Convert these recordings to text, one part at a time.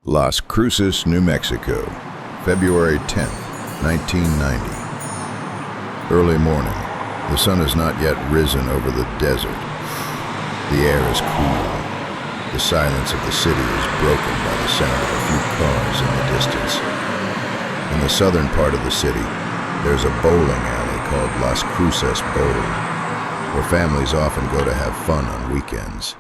Las Cruces, New Mexico, February 10th, 1990. Early morning. The sun has not yet risen over the desert. The air is cool. The silence of the city is broken by the sound of a few cars in the distance. In the southern part of the city, there's a bowling alley called Las Cruces Bowl, where families often go to have fun on weekends.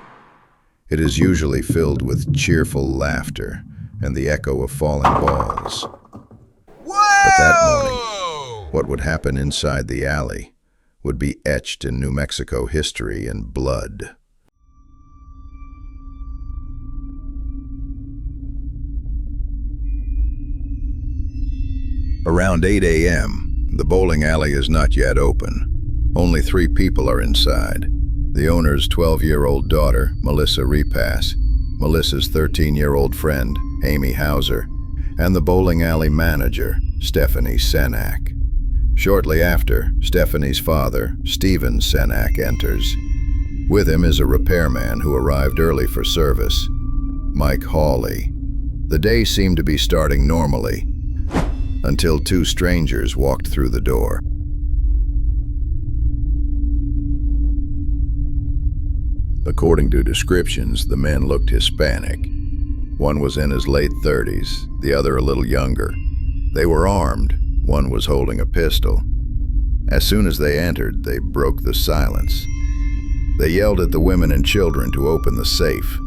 It is usually filled with cheerful laughter and the echo of falling balls. But that morning, what would happen inside the alley would be etched in New Mexico history in blood. Around 8 a.m., the bowling alley is not yet open. Only 3 people are inside. The owner's 12-year-old daughter, Melissa Repass, Melissa's 13-year-old friend, Amy Hauser, and the bowling alley manager, Stephanie Senak. Shortly after, Stephanie's father, Steven Senak, enters. With him is a repairman who arrived early for service, Mike Hawley. The day seemed to be starting normally, until 2 strangers walked through the door. According to descriptions, the men looked Hispanic. One was in his late 30s, the other a little younger. They were armed. One was holding a pistol. As soon as they entered, they broke the silence. They yelled at the women and children to open the safe.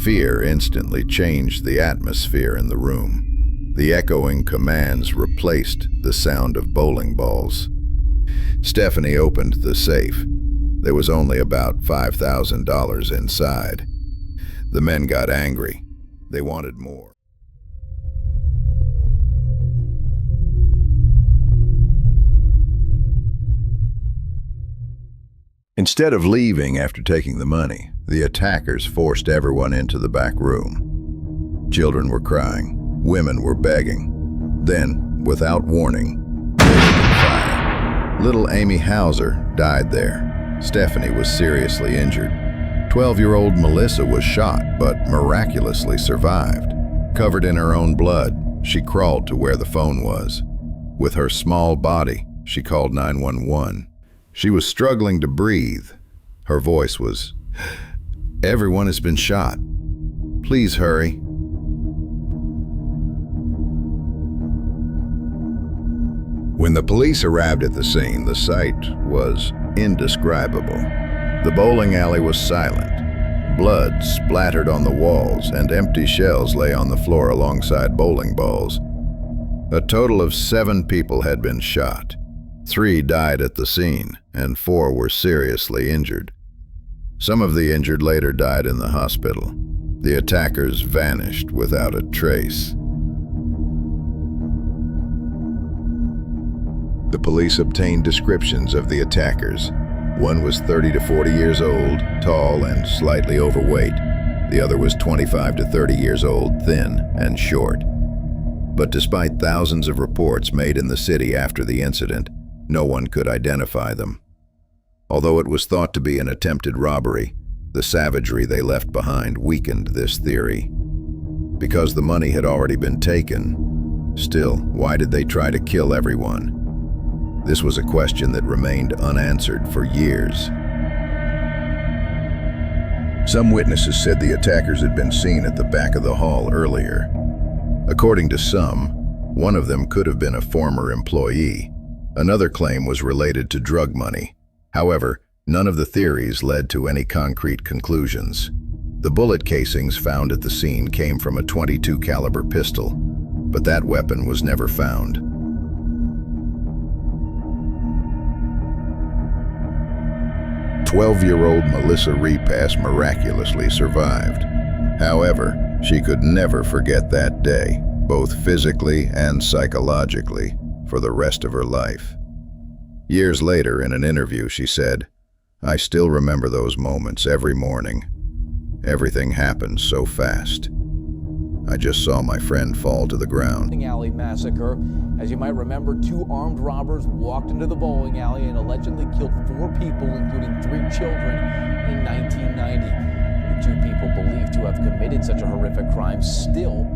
Fear instantly changed the atmosphere in the room. The echoing commands replaced the sound of bowling balls. Stephanie opened the safe. There was only about $5,000 inside. The men got angry. They wanted more. Instead of leaving after taking the money, the attackers forced everyone into the back room. Children were crying. Women were begging. Then, without warning, they opened fire. Little Amy Hauser died there. Stephanie was seriously injured. 12-year-old Melissa was shot, but miraculously survived. Covered in her own blood, she crawled to where the phone was. With her small body, she called 911. She was struggling to breathe. Her voice was, "Everyone has been shot. Please hurry." When the police arrived at the scene, the sight was indescribable. The bowling alley was silent. Blood splattered on the walls, and empty shells lay on the floor alongside bowling balls. A total of 7 people had been shot. 3 died at the scene, and 4 were seriously injured. Some of the injured later died in the hospital. The attackers vanished without a trace. The police obtained descriptions of the attackers. One was 30 to 40 years old, tall and slightly overweight. The other was 25 to 30 years old, thin and short. But despite thousands of reports made in the city after the incident, no one could identify them. Although it was thought to be an attempted robbery, the savagery they left behind weakened this theory. Because the money had already been taken, still, why did they try to kill everyone? This was a question that remained unanswered for years. Some witnesses said the attackers had been seen at the back of the hall earlier. According to some, one of them could have been a former employee. Another claim was related to drug money. However, none of the theories led to any concrete conclusions. The bullet casings found at the scene came from a .22 caliber pistol, but that weapon was never found. 12-year-old Melissa Repass miraculously survived. However, she could never forget that day, both physically and psychologically, for the rest of her life. Years later, in an interview, she said, "I still remember those moments every morning. Everything happened so fast. I just saw my friend fall to the ground." Alley massacre. As you might remember, 2 armed robbers walked into the bowling alley and allegedly killed 4 people, including 3 children, in 1990. The 2 people believed to have committed such a horrific crime still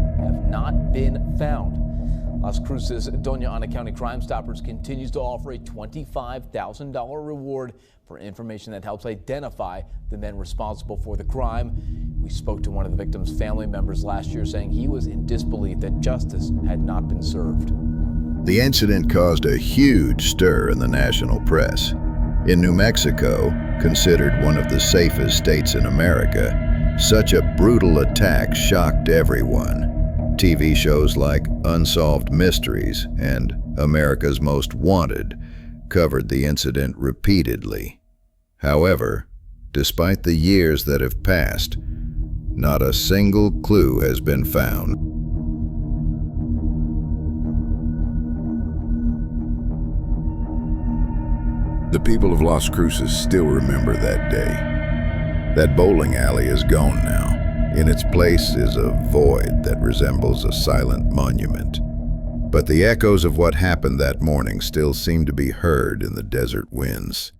not been found. Las Cruces Doña Ana County Crime Stoppers continues to offer a $25,000 reward for information that helps identify the men responsible for the crime. We spoke to one of the victim's family members last year, saying he was in disbelief that justice had not been served. The incident caused a huge stir in the national press. In New Mexico, considered one of the safest states in America, such a brutal attack shocked everyone. TV shows like Unsolved Mysteries and America's Most Wanted covered the incident repeatedly. However, despite the years that have passed, not a single clue has been found. The people of Las Cruces still remember that day. That bowling alley is gone now. In its place is a void that resembles a silent monument. But the echoes of what happened that morning still seem to be heard in the desert winds.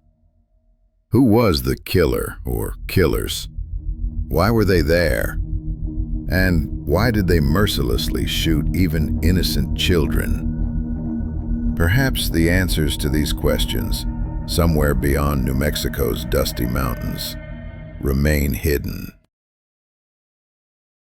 Who was the killer or killers? Why were they there? And why did they mercilessly shoot even innocent children? Perhaps the answers to these questions, somewhere beyond New Mexico's dusty mountains, remain hidden.